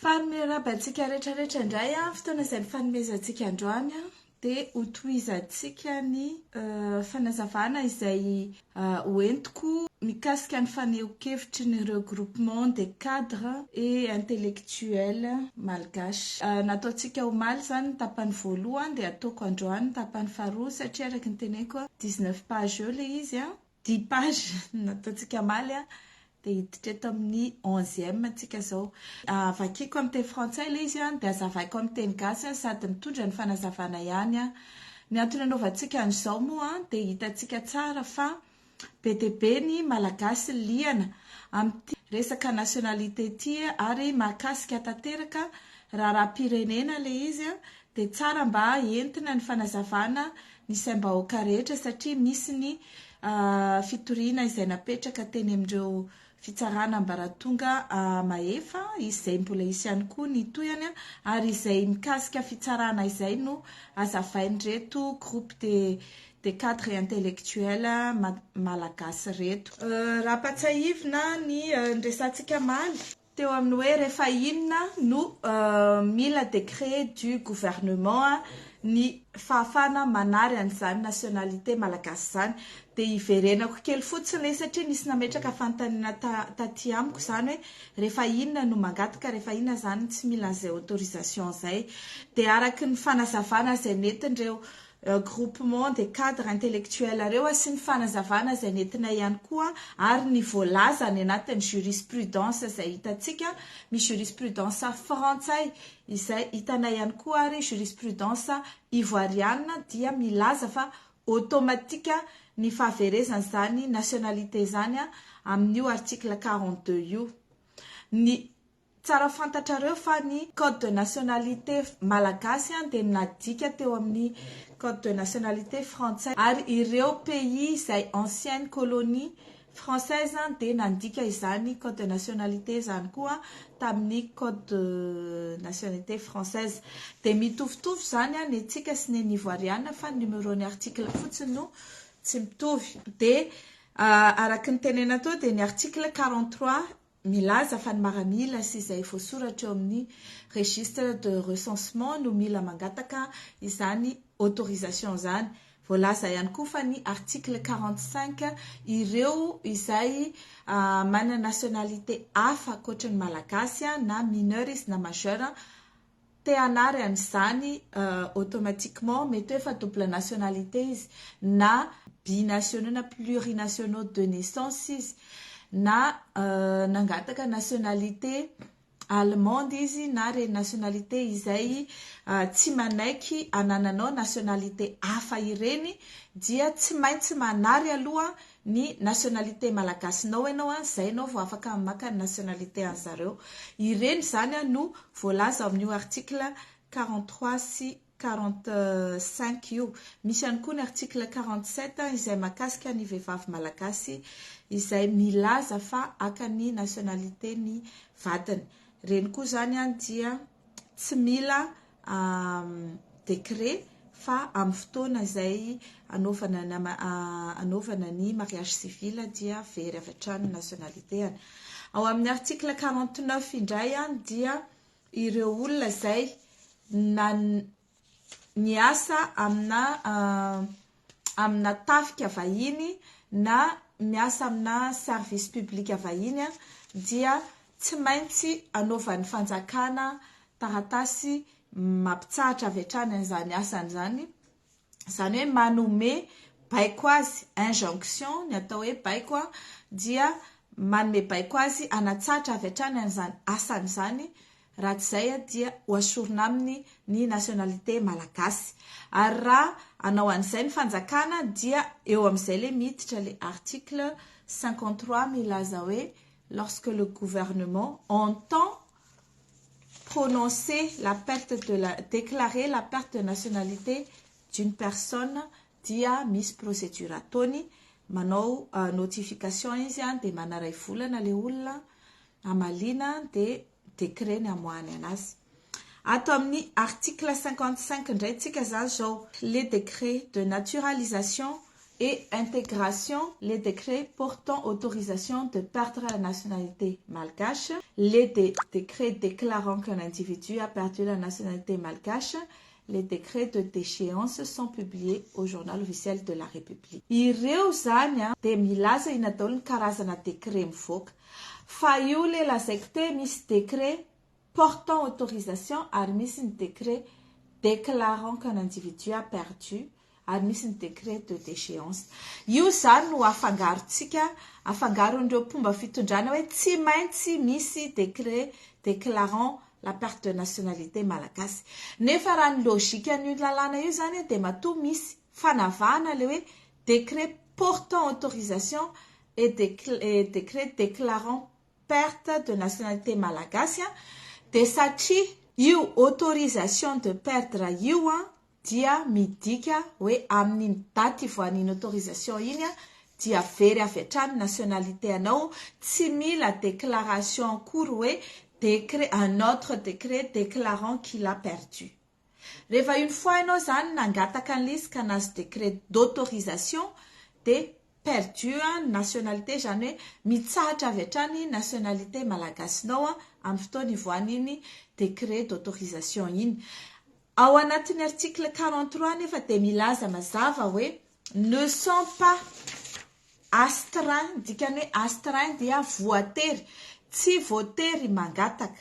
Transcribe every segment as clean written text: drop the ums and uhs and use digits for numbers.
Fanomerabantsika rehetrarehetra indray fotoana izay fanomezantsika androany dia hotohizantsika ny fanazavana izay hoentiko mikasika ny fanehoan-kevitry ny regroupement des cadres et intellectuels malgaches. Nataontsika omaly izany ny tapany voalohany dia ataoko androany ny tapany faharoa satria araka ny teneniko 19 page eo ilay izy 10 page nataontsika omaly dia hiditra eto amin'ny 11e antsika izao. Vakiko amin'ny teny frantsay ilay izy dia azavaiko amin'ny teny gasy sady mitondra ny fanazavana ihany. Ny antony anaovantsika an'izao moa dia hitantsika tsara fa be dia be ny malagasy liana amin'ny resaka nationalité ity ary mahakasika tanteraka raharaham-pirenena ilay izy dia tsara mba entina ny fanazavana ny saim-bahoaka rehetra satria misy ny fitoriana izay napetraka teny amin'ireo fitsarana ambaratonga mahefa izay mbola isy ihany koa ny toyany ary izay mikasika fitsarana izay no azavainy reto groupe des cadres intellectuels malagasy reto. Raha-patsahivina ny resantsika maly teo amin'ny hoe rehefa inona no mila décret du gouvernement ny fahafana manary an'izany nationalité malagasy izany dia hiverenako kely fotsiny satria nisy nametraka fanontaniana taty amiko izany hoe rehefa inona no mangataka rehefa inona izany tsy mila an'izay autorisation izay dia araka ny fanazavana izay nentin'ireo groupement des cadres intellectuels ireo sy ny fanazavana izay nentina ihany koa ary ny voalaza any anatin'ny jurisprudence izay hitantsika misy jurisprudence frantsay izay hitanay ihany koa ary jurisprudence ivoiriana dia milaza fa automatika ny fahaverezana izany nationalité izany amin'io article 42 io. Ny tsara fantatrareo fa ny code de nationalité malagasy dia nadika teo amin'ny code de nationalité français ary ireo pays izay ancienne colonie française dia nandika izany code de nationalité izany koa tamin'ny code de nationalité française dia mitovitovy izany ny antsika sy ny ivoiriana fa ny numéro ny article fotsiny no tsy mitovy dia araka ny tenena tao dia ny article 43 milaza fa ny maramila sy izay voasoratra eo amin'ny registre de recensement no mila mangataka izany autorisation izany. Voalaza ihany koa fa ny article 45 ireo izay manana nationalité hafa ankoatra ny malagasy na mineur izy na majeur te hanary an'izany automatiquement mety hoe fa double nationalité izy na binationaux na plurinationaux de naissance izy na nangataka nationalité allemande izy na re nationalité izay tsy manaiky anananao nationalité hafa ireny dia tsy maintsy manary aloha ny nationalité malagasinao ianao izay ianao vao afaka maka ny nationalité an'zareo ireny zany no voalaza amin'io article 43 sy 45 io. Misy ihany koa ny article 47 izay mahakasika ny vehivavy malagasy izay milaza fa aka ny nationalité ny vadiny. Reny koa zany dia tsy mila décret fa amin'ny fotoana izay anaovana ny mariage civil dia very avy hatrany nationalité. Ao amin'ny article 49 indray dia ireo olona izay niasa amina tafika vahiny na miasa amina service public vahiny dia tsy maintsy anaovan'ny fanjakana taratasy mampitsahatra avy hatrany an'izany asany izany. Izany hoe manome baiko azy injonction ny atao hoe baiko dia manome baiko azy anatsahatra avy hatrany an'izany asany izany raha tsy izay dia hoasorina aminy ny nationalité malagasy. Ary raha anao an'izay ny fanjakana dia eo amin'izay le miditra le article 53 milaza hoe lorsque le gouvernement entend prononcer la perte déclarer la perte de nationalité d'une personne dia misy procédure ataony manao notification izy dia manaray volana le olona amalina dia décret ny amoahany anazy. Ato amin'ny article 55 indray tsika zany zao les décrets de naturalisation et intégration, les décrets portant autorisation de perdre la nationalité malgache, les décrets déclarant qu'un individu a perdu la nationalité malgache, les décrets de déchéance sont publiés au journal officiel de la République. Ireo zany dia milaza iny atao ny karazana décret mivoaka. Fa io le lazaiko te misy décret portant autorisation ary misy ny décret déclarant qu'un individu a perdu ary misy ny décret de déchéance. Io zany no afangarontsika, afangaron'ireo mpomba fitondrana hoe tsy maintsy misy décret déclarant la perte de nationalité malagasy. Nefa raha ny logika an'io lalàna io zany dia matoa misy fanavahana le hoe décret portant autorisation et décret déclarant perte de nationalité malagasy dia satria io autorisation de perdre io dia midika hoe amin'iny daty voan'iny autorisation iny dia very avy hatrany nationalité anao, tsy mila déclaration akory hoe décret, un autre décret déclarant qu'il a perdu. Rehefa une fois ianao zany nangataka an'ilay ka nazo décret d'autorisation dia perdu nationalité, zany hoe mitsahatra avy hatrany nationalité malagasinao amin'ny fotoana ivoan'iny décret d'autorisation iny. Ao anatin'ny article 43 nefa dia milaza mazava hoe ne sont pas astreints, dikany hoe astreint dia voatery, tsy voatery mangataka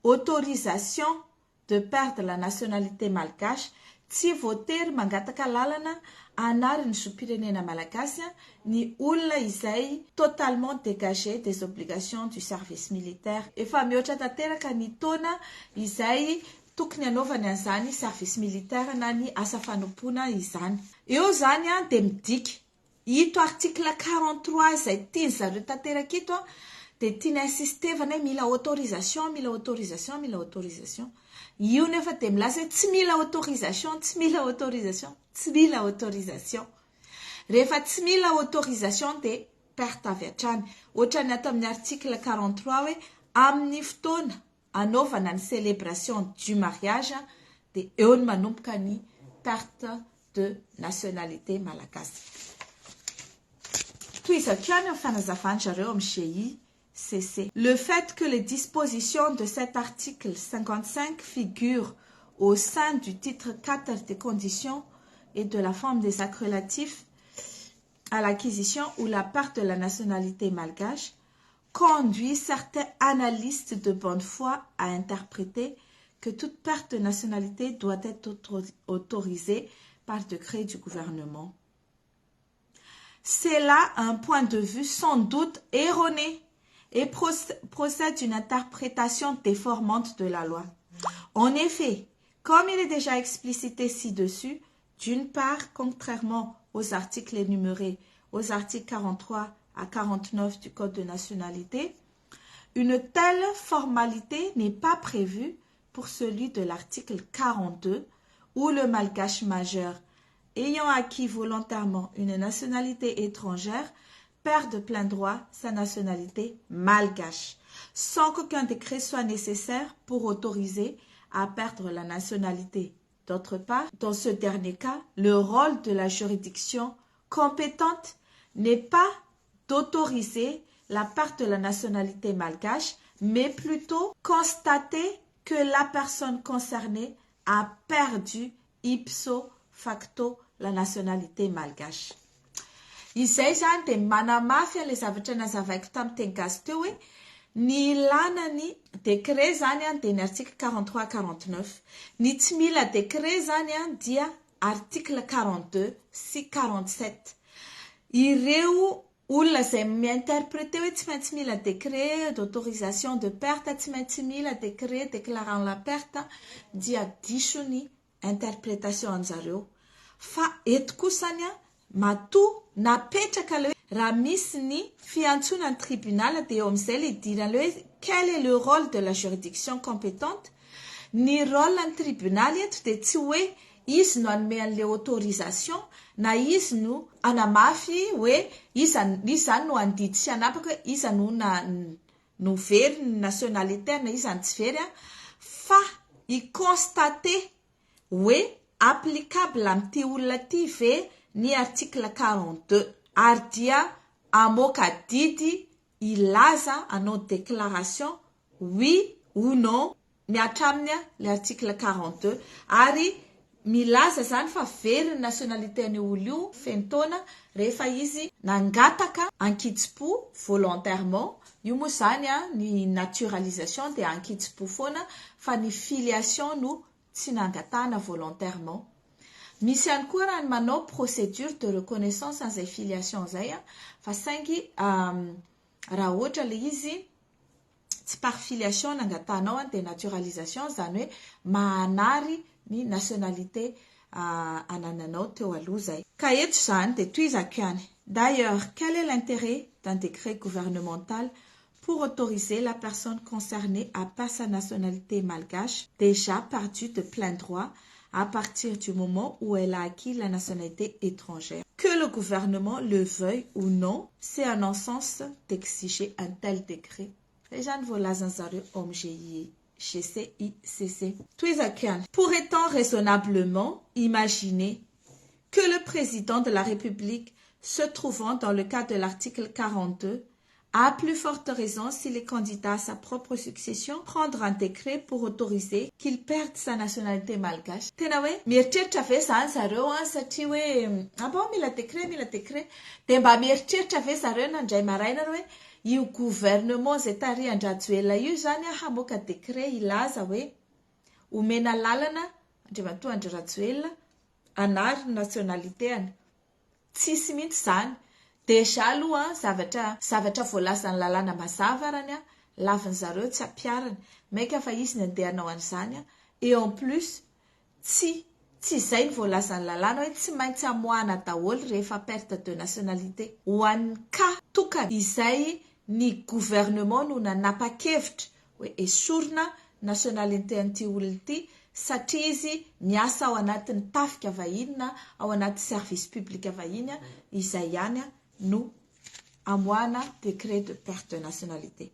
autorisation de perdre la nationalité malgache, tsy voatery mangataka lalana anarin'ny zoom-pirenena malagasy ny olona izay totalement dégagé des obligations du service militaire. Efa mihoatra tanteraka ny taona izay tokony anaovany an'izany service militaire na ny asa fanompoana izany. Eo zany dia midika ito article 43 izay tiany zareo tanteraka ito dia tiany insistevana hoe mila autorisation, mila autorisation, mila autorisation. Io nefa dia milaza hoe tsy mila autorisation, tsy mila autorisation, tsy mila autorisation. Rehefa tsy mila autorisation dia perte avy hatrany. Ohatra ny ato amin'ny article 43 hoe amin'ny fotoana anaovana ny célébration du mariage dia eo ny manomboka ny perte de nationalité malagasy. Toizako ihany amin'ny fanazavana-jareo amin'ny GICC. Le fait que les dispositions de cet article 55 figurent au sein du titre 4 des conditions et de la forme des actes relatifs à l'acquisition ou la perte de la nationalité malgache conduit certains analystes de bonne foi à interpréter que toute perte de nationalité doit être autorisée par décret du gouvernement. C'est là un point de vue sans doute erroné et procède d'une interprétation déformante de la loi. En effet, comme il est déjà explicité ci-dessus, d'une part, contrairement aux articles énumérés aux articles 43 à 49 du Code de nationalité, une telle formalité n'est pas prévue pour celui de l'article 42 où le malgache majeur ayant acquis volontairement une nationalité étrangère perd de plein droit sa nationalité malgache, sans qu'aucun décret soit nécessaire pour autoriser à perdre la nationalité. D'autre part, dans ce dernier cas, le rôle de la juridiction compétente n'est pas d'autoriser la perte de la nationalité malgache, mais plutôt constater que la personne concernée a perdu ipso facto la nationalité malgache. Izay zany dia manamafy le zavatra nazavaiko tamin'ny teny gasy teo hoe ny ilana ny décret zany dia ny article 43-49. Ny tsy mila décret zany dia article 42 sy 47. Ireo olona izay miinterprété hoe tsy maintsy mila décret d'autorisation de perte, tsy maintsy mila décret déclarant la perte dia diso ny interprétation an'zareo. Fa eto kosany matoa napetraka le hoe raha misy ny fiantsoana ny tribunal dia eo amin'izay le idirana le hoe quel est le rôle de la juridiction compétente. Ny rôle ny tribunal eto dia tsy hoe izy no anome an'le autorisation na izy no anamafy hoe izy zany no andidy sy anapaka hoe iza no very ny nationalité na iza ny tsy very fa i constater hoe applicable amin'ity olona ty ve ny article 42 ary dia amoaka didy ilaza anao déclaration oui ou non miatra aminy le article 42 ary milaza zany fa very ny nationalité any olo io fentoana rehefa izy nangataka ankitsipo volontairement. Io moa zany ny naturalisation dia ankitsipo foana fa ny filiation no tsy nangatana volontairement. Misy ihany koa raha ny manao procédure de reconnaissance an'izay filiation zay fa saingy raha ohatra le izy tsy par filiation nangatanao dia naturalisation zany hoe mahanary ny nationalité anananao teo aloha zay. Ka eto zany dia toy izako ihany. D'ailleurs, quel est l'intérêt d'un décret gouvernemental pour autoriser la personne concernée à perdre sa nationalité malgache déjà perdue de plein droit à partir du moment où elle a acquis la nationalité étrangère. Que le gouvernement le veuille ou non, c'est un non-sens d'exiger un tel décret. Les gens volazan zareo OMGI. GCICC. Pourrait-on raisonnablement imaginer que le président de la République, se trouvant dans le cadre de l'article 42, a plus forte raison s'il est candidat à sa propre succession, prendre un décret pour autoriser qu'il perde sa nationalité malgache? Tena hoe mieritreritra ve zany zareo satria hoe aba mila décret dia mba mieritreritra ve zareo nandray maraina hoe io gouvernement zay tary Andrajoelina io zany hamoaka décret ilaza hoe omena lalana Andriamatoa Andrajoelina anary nationalité any. Tsisy mihitsy zany. Déjà aloha zavatra voalazany lalàna mazava rany laviny zareo tsy ampiarany maika fa izy ny andehanao an'izany et en plus tsy izay ny voalazany lalàna hoe tsy maintsy amoahana daholo rehefa perte de nationalité ho an'ny cas tokana izay ny gouvernement no nanapa-kevitra hoe esorina nationalité an'ity olona ity satria izy miasa ao anatin'ny tafika vahiny na ao anaty service public vahiny izay ihany no amoahana décret de perte de nationalité.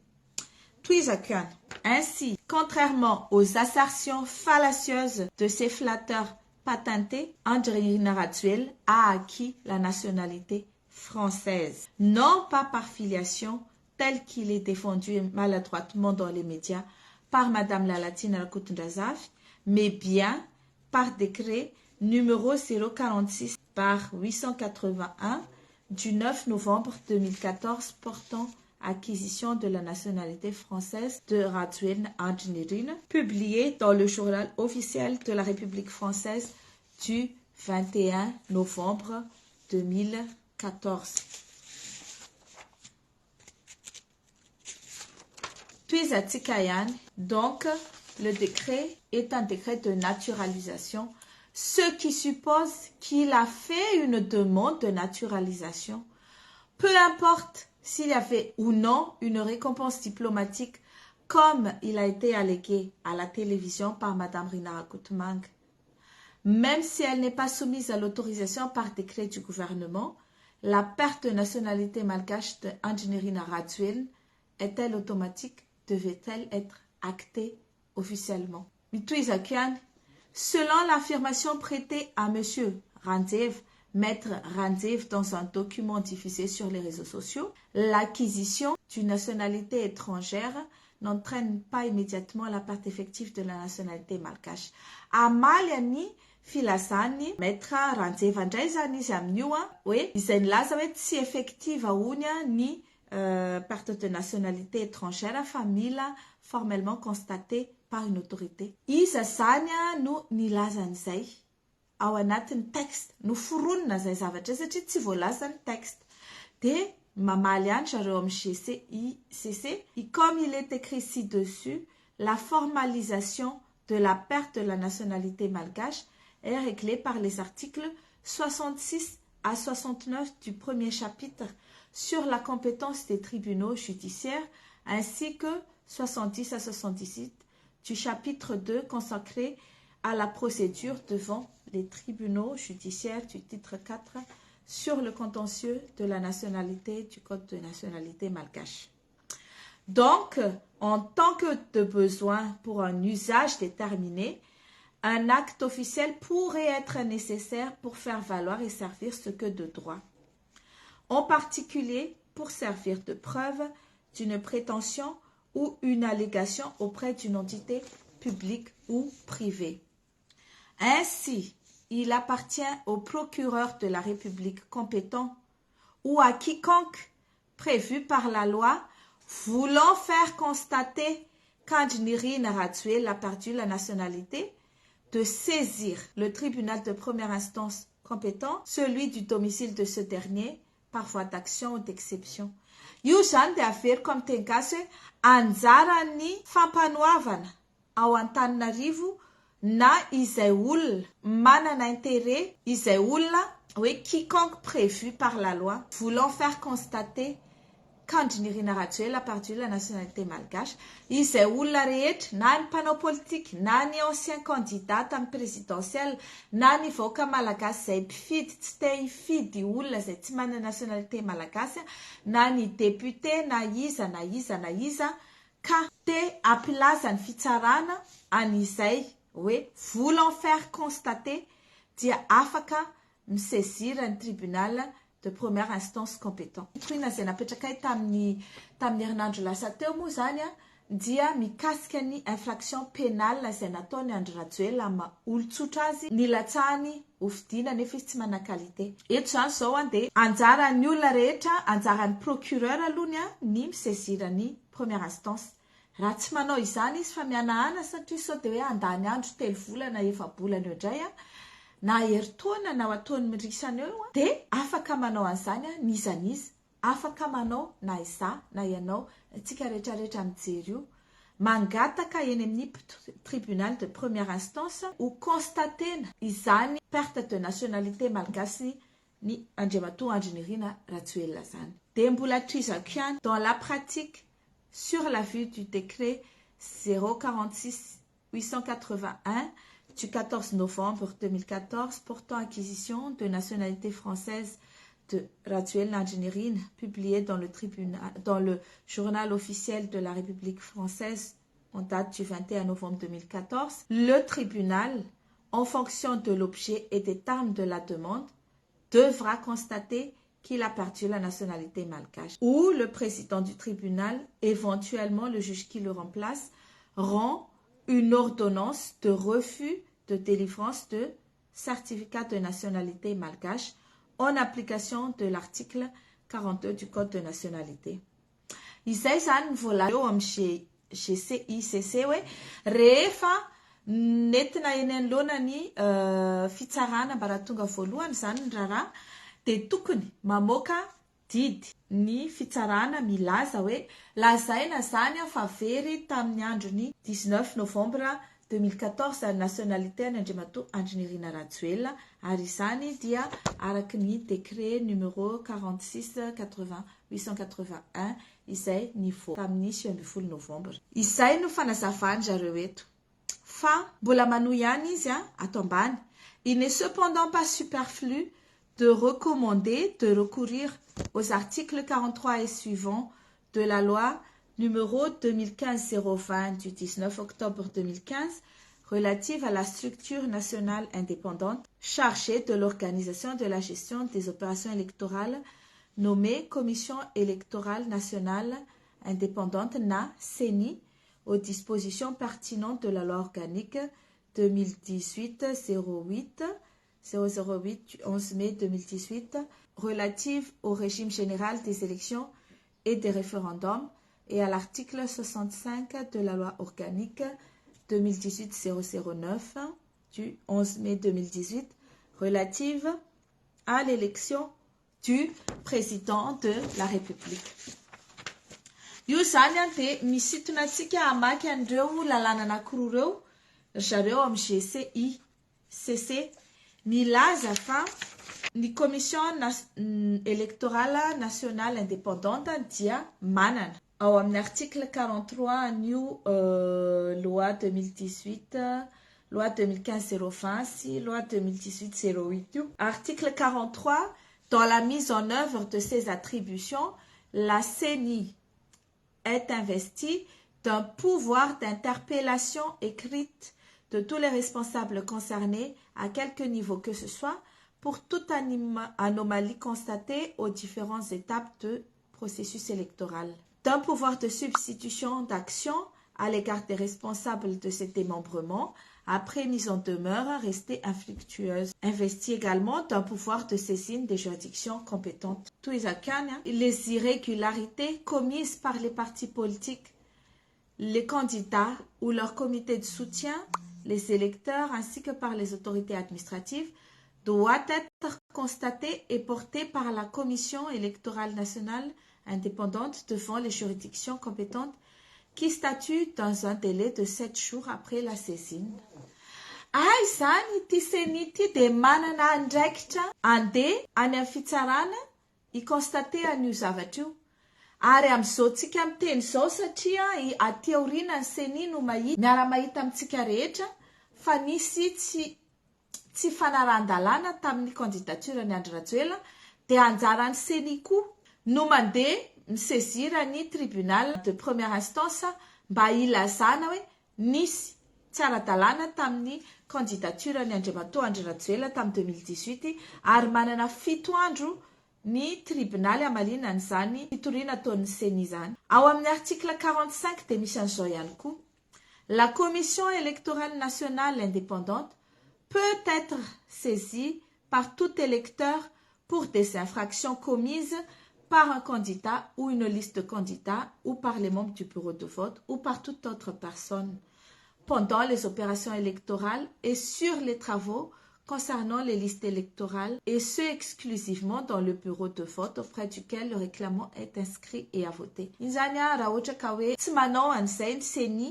Ainsi, contrairement aux assertions fallacieuses de ces flatteurs patentés, Andry Rajoelina a acquis la nationalité française, non pas par filiation tel qu'il est défendu maladroitement dans les médias par Madame la Latine Rakotondrazafy, mais bien par décret numéro 046 par 881 du 9 novembre 2014 portant acquisition de la nationalité française de Rajoelina Andry, publié dans le journal officiel de la République française du 21 novembre 2014. Puis à Tikayan, donc le décret est un décret de naturalisation, ce qui suppose qu'il a fait une demande de naturalisation. Peu importe s'il y avait ou non une récompense diplomatique comme il a été allégué à la télévision par Madame Rina Rakotmang. Même si elle n'est pas soumise à l'autorisation par décret du gouvernement, la perte de nationalité malgache de Rina Rajoelina est-elle automatique? Devait-elle être actée officiellement? Selon l'affirmation prêtée à M. Randzev, Maître Randzev, dans un document diffusé sur les réseaux sociaux, l'acquisition d'une nationalité étrangère n'entraîne pas immédiatement la perte effective de la nationalité malgache. Amaliani filazany Maître Randzev indray zany izy amin'io hoe izay nilaza hoe tsy effective ahony ny perte de nationalité étrangère fa mila formellement constaté par une autorité. Iza zany no nilazan'izay ao anatin'ny texte no foronina zay zavatra satria tsy voalaza ny texte dia mamaly ihany zareo amin'ny GCICC. Comme il est écrit ci-dessus, la formalisation de la perte de la nationalité malgache est réglée par les articles 66 à 69 du premier chapitre sur la compétence des tribunaux judiciaires ainsi que 70 à 78 du chapitre 2 consacré à la procédure devant les tribunaux judiciaires du titre 4 sur le contentieux de la nationalité du Code de nationalité malgache. Donc, en tant que de besoin pour un usage déterminé, un acte officiel pourrait être nécessaire pour faire valoir et servir ce que de droit, en particulier pour servir de preuve d'une prétention ou une allégation auprès d'une entité publique ou privée. Ainsi, il appartient au procureur de la République compétent ou à quiconque prévu par la loi voulant faire constater qu'Andjniri Naratswel a perdu la nationalité de saisir le tribunal de première instance compétent, celui du domicile de ce dernier, par voie d'action ou d'exception. Io zany dia avery comme teny gasy hoe anjaran'ny fampanoavana ao Antananarivo na izay olona manana intérêt, izay olona hoe quiconque prévu par la loi voulant faire constater qu'Andjniri Naratswel a perdu la nationalité malgache, izay olona rehetra na ny mpanao politique na ny ancien candidat tamin'ny présidentielle na ny vahoaka malagasy izay mpifidy tsy te hifidy olona izay tsy manana nationalité malagasy na ny député na iza na iza na iza ka te ampilaza ny fitsarana an'izay hoe voulant faire constater dia afaka misaisir ny tribunal de première instance compétent. Toina izay napetrakay tamin'ny herinandro lasa teo moa zany dia mikasika ny infraction pénale izay nataony Andry Rajoelina olon-tsotra azy nilatsahany hofidiana nefa izy tsy manana qualité. Eto zany zao dia anjaran'ny olona rehetra, anjaran'ny procureur alohany ny misaisir ny première instance. Raha tsy manao izany izy fa mianahana satria sao dia hoe andany andro 3 volana 4 bolana eo indray na herintaona na ataony mirisana eo dia afaka manao an'izany nizaniza, afaka manao na iza na ianao tsika rehetrarehetra mijery io mangataka eny amin'ny tribunal de première instance ho constatena izany perte de nationalité malgasy ny Andriamatoa Andry Rajoelina zany. Dia mbola trizako ihany dans la pratique sur la vue du décret 046 881 du 14 novembre 2014 portant acquisition de nationalité française de Rajoelina Andjniri, publié dans le journal officiel de la République française en date du 21 novembre 2014, le tribunal, en fonction de l'objet et des termes de la demande, devra constater qu'il a perdu la nationalité malgache. Ou le président du tribunal, éventuellement le juge qui le remplace, rend une ordonnance de refus de délivrance de certificat de nationalité malgache en application de l'article 42 du Code de nationalité. Izay zany vola eo amin'ny GCICC hoe rehefa nentina eny anoloana ny fitsarana mba raha tonga voalohany zany ny raharaha dia tokony mamoaka didy ny fitsarana milaza hoe lazaina zany fa very tamin'ny androny 19 novembre 2014 la nationalité ny Andriamatoa Andry Rajoelina ary izany dia araky ny décret numéro 46 881 izay nivoaka tamin'ny 20 novembre. Izay no fanazavany zareo eto. Fa mbola manohy ihany izy ato ambany. Il n'est cependant pas superflu de recommander de recourir aux articles 43 et suivants de la loi numéro 2015-020 du 19 octobre 2015 relative à la structure nationale indépendante chargée de l'organisation de la gestion des opérations électorales nommée Commission électorale nationale indépendante NA-CENI aux dispositions pertinentes de la loi organique 2018-08 du 11 mai 2018 relative au régime général des élections et des référendums et à l'article 65 de la loi organique 2018-009 du 11 mai 2018 relative à l'élection du président de la République. Io zany dia misintona antsika hamaky an'ireo lalàna anankiroa ireo zareo amin'ny GCICC milaza fa ny commission électorale nationale indépendante dia manana ao amin'ny article 43 new loi 2018 loi 2015-020 si loi 2018-08 article 43 dans la mise en œuvre de ses attributions la CENI est investie d'un pouvoir d'interpellation écrite de tous les responsables concernés à quelque niveau que ce soit pour toute anomalie constatée aux différentes étapes du processus électoral. D'un pouvoir de substitution d'action à l'égard des responsables de ces démembrements après mise en demeure restée infructueuse. Investi également d'un pouvoir de saisine des juridictions compétentes. Les irrégularités commises par les partis politiques, les candidats ou leurs comités de soutien, les électeurs ainsi que par les autorités administratives doivent être constatées et portées par la Commission électorale nationale indépendante devant les juridictions compétentes qui statue dans un délai de 7 jours après la saisine. Izany ity seni ity dia manana andraikitra andeha any amin'ny fitsarana i-constate an'io zavatra io. Ary amin'izao tsika miteny izao satria aty aoriana ny seni no miara-mahita amintsika rehetra fa nisy tsy fanaran-dalàna tamin'ny candidature ny Andry Rajoelina dia anjaran'ny seni koa no mandeha misaisira ny tribunal de première instance mba ilazana hoe nisy tsy ara-dalàna tamin'ny candidature ny Andriamatoa Andry Rajoelina tamin'ny 2018 ary manana 7 andro ny tribunal hamalina an'izany fitoriana ataon'ny seni zany. Ao amin'ny article 45 dia misy an'izao ihany koa. La commission électorale nationale indépendante peut être saisie par tout électeur pour des infractions commises par un candidat ou une liste de candidats ou par les membres du bureau de vote ou par toute autre personne pendant les opérations électorales et sur les travaux concernant les listes électorales et ce exclusivement dans le bureau de vote auprès duquel le réclamant est inscrit et à voter. Izany raha ohatra ka hoe tsy manao an'izay ny seni,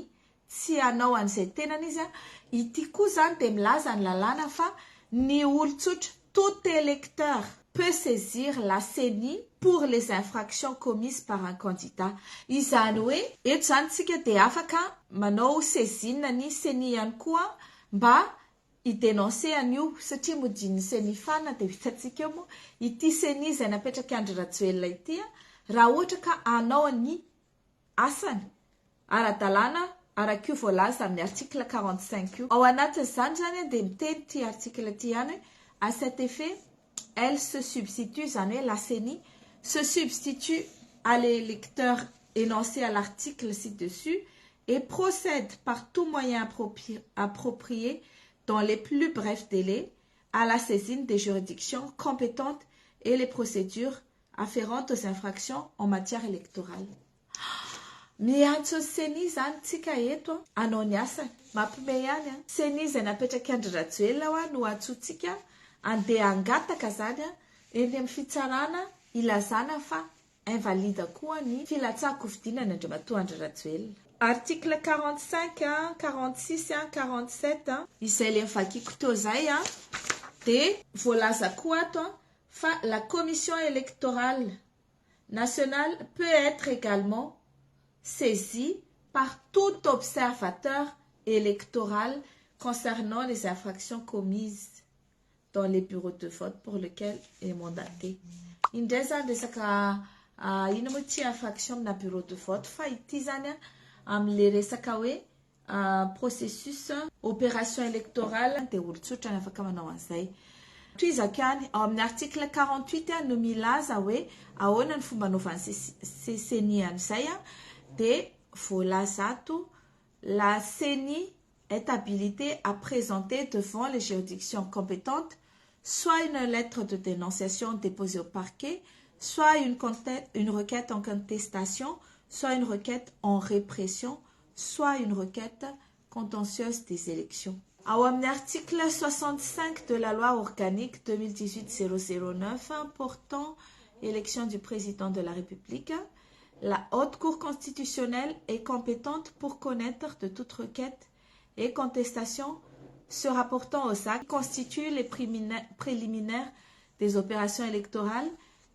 tsy anao an'izay tenany izy, ity koa zany dia milaza ny lalàna fa ny olon-tsotra tout électeur peut saisir la CENI pour les infractions commises par un candidat. Izany hoe eto zany tsika dia afaka manao saisine ny CENI ihany koa mba i-dénoncer an'io satria modin'ny CENI fana dia vitatsika eo moa ity CENI izay napetraka Andry Rajoelina ity raha ohatra ka anao ny asany ara-dalàna araka io voalaza amin'ny article 45 io. Ao anatin'izany zany dia miteny ity article ity ihany à cet effet elle se substitue, la CENI se substitue à l'électeur énoncé à l'article ci-dessus et procède par tout moyen approprié dans les plus brefs délais à la saisine des juridictions compétentes et les procédures afférentes aux infractions en matière électorale. Miantso CENI zany tsika eto anao ny asany mampime ihany CENI izay napetraka Andry Rajoelina no antsotsika andeha angataka zany eny amin'ny fitsarana ilazana fa invalide koa ny filatsako vidina ny Andriamatoa Andry Rajoelina. Article 45, 46, 47 izay le mivakiko teo zay dia voalaza koa ato fa la commission électorale nationale peut être également saisie par tout observateur électoral concernant les infractions commises dans les bureaux de vote pour lesquels est mandaté. Indray zany resaka ino moa ty infraction amina bureau de vote fa ity zany amin'le resaka hoe processus opération électorale dia olon-tsotra ny afaka manao an'izay. Toy zakany ao amin'ny article 48 no milaza hoe ahoana ny fomba anaovan'ny CENI an'izay dia voalaza ato la CENI est habilitée à présenter devant les juridictions compétentes soit une lettre de dénonciation déposée au parquet, soit une requête en contestation, soit une requête en répression, soit une requête contentieuse des élections. Au article 65 de la loi organique 2018-009 portant élection du président de la République, la Haute Cour constitutionnelle est compétente pour connaître de toute requête et contestation se rapportant aux actes qui constituent les préliminaires des opérations électorales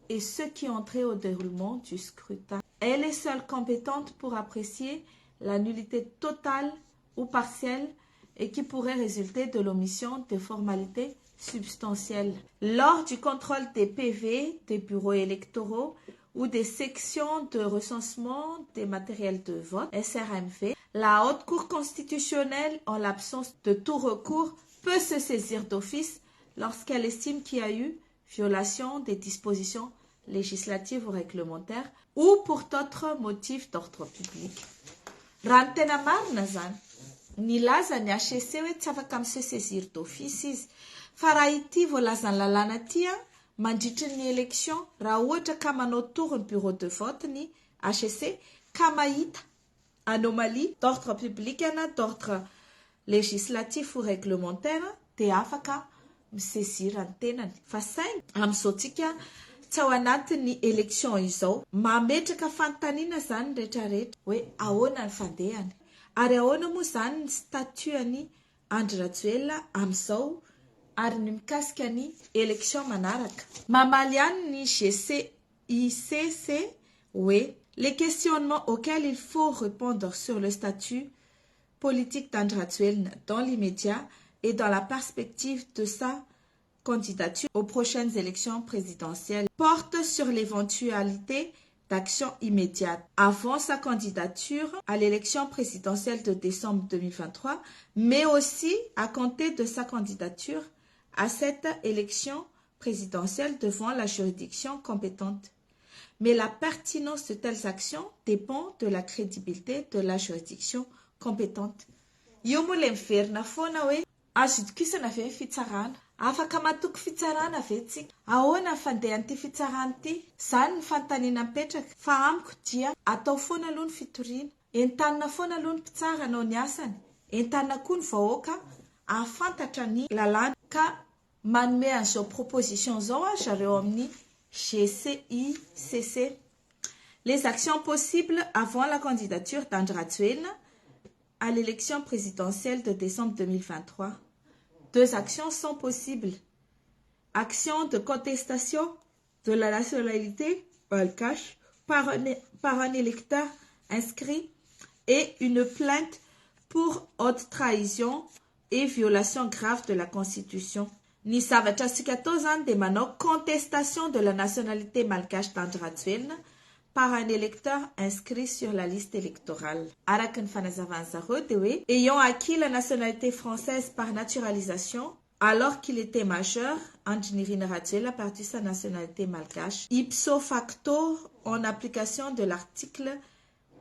et ceux qui ont trait au déroulement du scrutin. Elle est seule compétente pour apprécier la nullité totale ou partielle et qui pourrait résulter de l'omission des formalités substantielles. Lors du contrôle des PV, des bureaux électoraux ou des sections de recensement des matériels de vote, SRMV, la Haute Cour constitutionnelle, en l'absence de tout recours, peut se saisir d'office lorsqu'elle estime qu'il y a eu violation des dispositions législatives ou réglementaires ou pour d'autres motifs d'ordre public. Raha ny tena marina zany, nilaza ny HCC hoe tsy afaka amin'ny se saisir d'office izy. Fa raha ity voalazany lalàna ity mandritry ny élection, raha ohatra ka manao tory ny bureau de vote ny HCC ka mahita anomalie d'ordre public na d'ordre législatif ou réglementaire dia afaka misaisir ny tenany. Fa saingy amin'izao tsika tsy ao anatin'ny élection izao, mametraka fanontaniana zany rehetrarehetra hoe ahoana ny fandehany ary ahoana moa zany ny statuany Andry Rajoelina amin'izao ary ny mikasika ny élection manaraka. Mamaly ihany ny GCICC hoe les questionnements auxquels il faut répondre sur le statut politique d'Andry Rajoelina dans l'immédiat et dans la perspective de sa candidature aux prochaines élections présidentielles porte sur l'éventualité d'action immédiate avant sa candidature à l'élection présidentielle de décembre 2023, mais aussi à compter de sa candidature à cette élection présidentielle devant la juridiction compétente. Mais la pertinence de telles actions dépend de la crédibilité de la juridiction compétente. Io moa le miverina foana hoe azo itokisana ve fitsarana, afaka matoky fitsarana ve tsika, ahoana fandehan'ity fitsarana ity, zany ny fanontaniana mipetraka. Fa amiko dia atao foana aloha ny fitoriana, entanina foana aloha ny mpitsara anao ny asany, entanina koa ny vahoaka ahafantatra ny lalàna. Ka manome an'izao proposition zao zareo amin'ny GCICC. Les actions possibles avant la candidature d'Andry Rajoelina à l'élection présidentielle de décembre 2023. Deux actions sont possibles. Action de contestation de la nationalité malgache par un électeur inscrit et une plainte pour haute trahison et violation grave de la Constitution. Ny zavatra asika atao zany dia manao contestation de la nationalité malgache d'Andry Rajoelina par un électeur inscrit sur la liste électorale. Araka ny fanazavan'ny zareo dia hoe ayant acquis la nationalité française par naturalisation alors qu'il était majeur, Andry Nirina Rajoelina a perdu sa nationalité malgache. Ipso facto, en application de l'article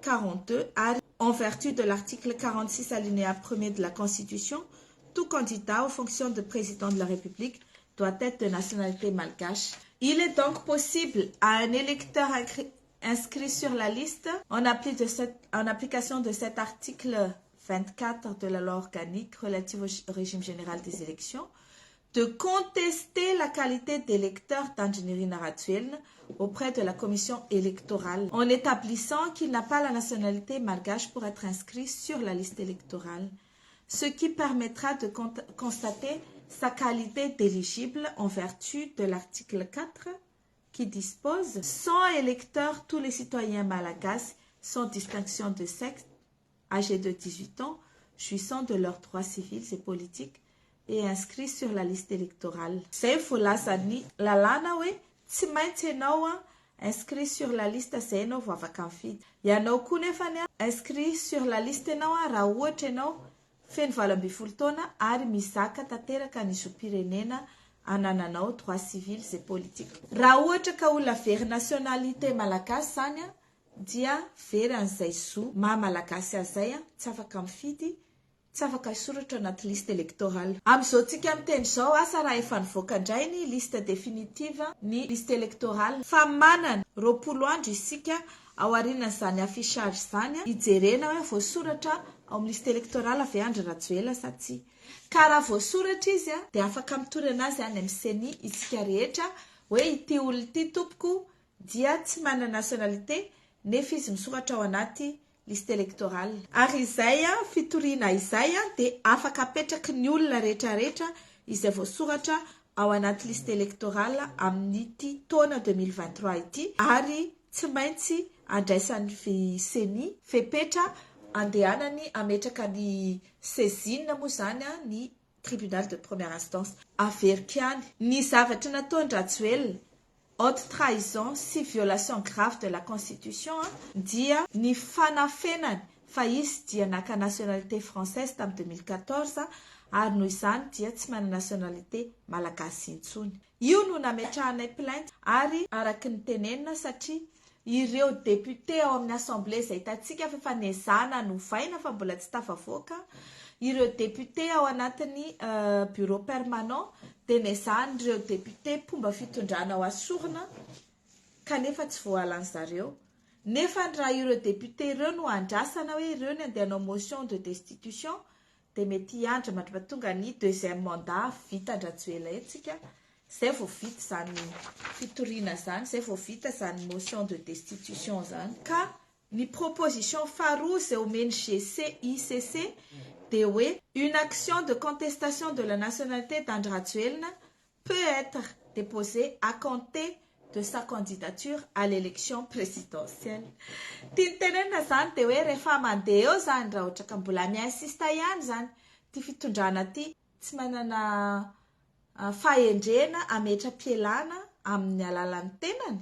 42, en vertu de l'article 46 alinéa 1er de la Constitution, tout candidat aux fonctions de président de la République doit être de nationalité malgache. Il est donc possible à un électeur inscrit sur la liste, en application de cet article 24 de la loi organique relative au régime général des élections, de contester la qualité d'électeur d'Andry Nirina Rajoelina auprès de la commission électorale, en établissant qu'il n'a pas la nationalité malgache pour être inscrit sur la liste électorale, ce qui permettra de constater sa qualité d'éligible en vertu de l'article 4 qui dispose « Sans électeurs, tous les citoyens malagasy, sans distinction de sexe, âgés de 18 ans, jouissant de leurs droits civils et politiques et inscrits sur la liste électorale. » Zay voalazany lalàna hoe tsy maintsy ianao inscrit sur la liste zay ianao vao afaka mifidy. Ianao koa nefany inscrit sur la liste ianao raha ohatra ianao feno 18 taona ary mizaka tanteraka ny zom-pirenena anananao droits civils et politiques. Raha ohatra ka olona very nationalité malagasy zany dia very an'izay zo maha-malagasy azay tsy afaka mifidy, tsy afaka soratra anaty liste électorale. Amin'izao tsika miteny zao asa raha efa nivoaka indray ny liste définitive ny liste électorale fa manana 20 andro isika ao aorianan'izany affichage zany hijerena hoe voasoratra ao amin'ny liste électorale avy Andry Rajoelina sa tsy. Ka raha voasoratra izy dia afaka mitory anazy any amin'ny CENI isika rehetra hoe ity olona ity tompoko dia tsy manana nationalité nefa izy misoratra ao anaty liste électorale. Ary izay fitoriana izay dia afaka apetraky ny olona rehetrarehetra izay voasoratra ao anaty liste électorale amin'ity taona 2023 ity ary tsy maintsy andraisan'ny CENI fepetra andehanany ametraka ny saisine moa zany ny tribunal de première instance averika any. Ny zavatra nataon'ny Rajoelina haute trahison sy violation grave de la constitution dia ny fanafenany fa izy dia naka nationalité française tamin'ny 2014 ary noho izany dia tsy mana nationalité malagasy intsony. Io no nametrahanay plainte ary araky ny tenenina satria ireo député ao amin'ny assemblée izay hitantsika fa efa nezana novaina fa mbola tsy tafavoaka, ireo député ao anatin'ny bureau permanent dia nezana ireo député pomba fitondrana ao asorina kanefa tsy voalan'ny zareo. Nefa raha ireo député ireo no andrasana hoe ireo ny andehanao motion de destitution dia mety hiandra mandripatonga ny deuxième mandat vita andrajoela etsika. Zay vao vita zany fitoriana zany, zay vao vita zany motion de destitution zany. Ka ny proposition faharoa izay omeny GCICC dia hoe une action de contestation de la nationalité d'Andry Rajoelina peut être déposée à compter de sa candidature à l'élection présidentielle. Tia tenenina zany dia hoe rehefa mandeha eo zany raha ohatra ka mbola miansista ihany zany ty fitondrana ty tsy manana fahendrena ametra-pielana amin'ny alalan'ny tenany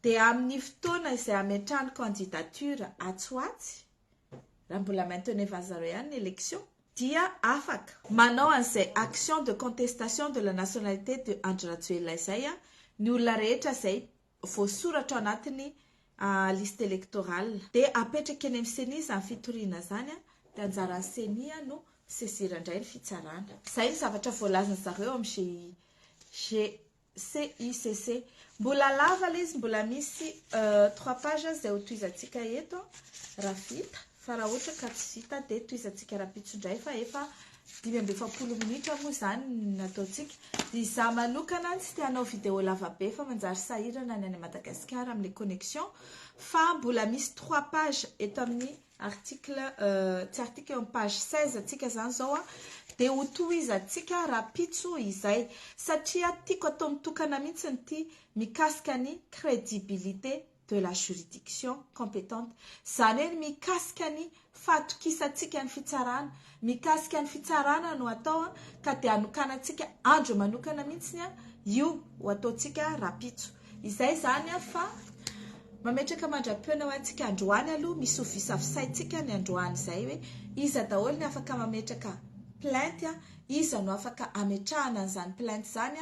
dia amin'ny fotoana izay ametrahany candidature atsoatsy raha mbola mainteneva zareo ihany ny élection dia afaka manao an'izay action de contestation de la nationalité de Andry Rajoelina izay ny olona rehetra izay voasoratra ao anatin'ny liste électorale dia apetraka eny amin'ny CENI zany fitoriana zany dia anjaran'ny CENI no saisirandray ny fitsarana. Zay ny zavatra voalazany zareo amin'ny GCICC. Mbola lava izy, mbola misy 3 page izay ho toizantsika eto raha vita, fa raha ohatra ka tsy vita dia toizantsika rapitsondray fa efa 20 minitra moa zany nataontsika. Izaho manokana tsy tia hanao vidéo lava be fa manjary sahirana ny any Madagasikara amin'ny connexion, fa mbola misy 3 page eto amin'ny article tsy article amin'ny page 16 atsika zany zao dia ho tohizantsika rapitso izay satria tiako atao mitokana mihitsy ny ty mikasika ny crédibilité de la juridiction compétente, zany hoe mikasika ny fahatokisantsika ny fitsarana, mikasika ny fitsarana no atao ka dia anokanantsika andro manokana mihitsy io ho ataontsika rapitso izay zany fa mametraka mandra-piona ho antsika androany aloha misy ho visavisaintsika ny androany izay hoe iza daholo ny afaka mametraka plainte, iza no afaka ametrahana an'izany plainte zany,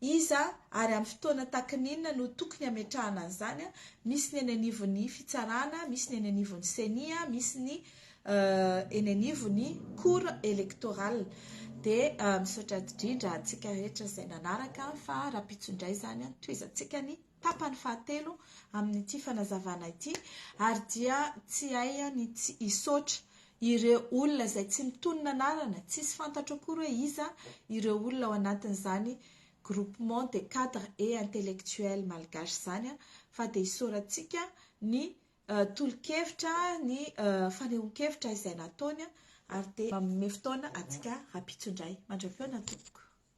iza ary amin'ny fotoana takin'inona no tokony ametrahana an'izany. Misy ny eny anivon'ny fitsarana, misy ny eny anivon'ny CENI, misy ny eny anivon'ny cour électorale. Dia misaotra indrindra antsika rehetra izay nanaraka fa rapitsondray zany toizantsika ny tapany fahatelo amin'ity fanazavana ity ary dia tsy hay ny tsy hisaotra ireo olona izay tsy mitonona anarana, tsisy fantatra akory hoe iza ireo olona ao anatin'izany groupement des cadres et intellectuels malgache zany fa dia hisoratsika ny tolo-kevitra, ny fanehoan-kevitra izay nataony ary dia manome fotoana antsika rapitsondray. Mandram-piona tompoko.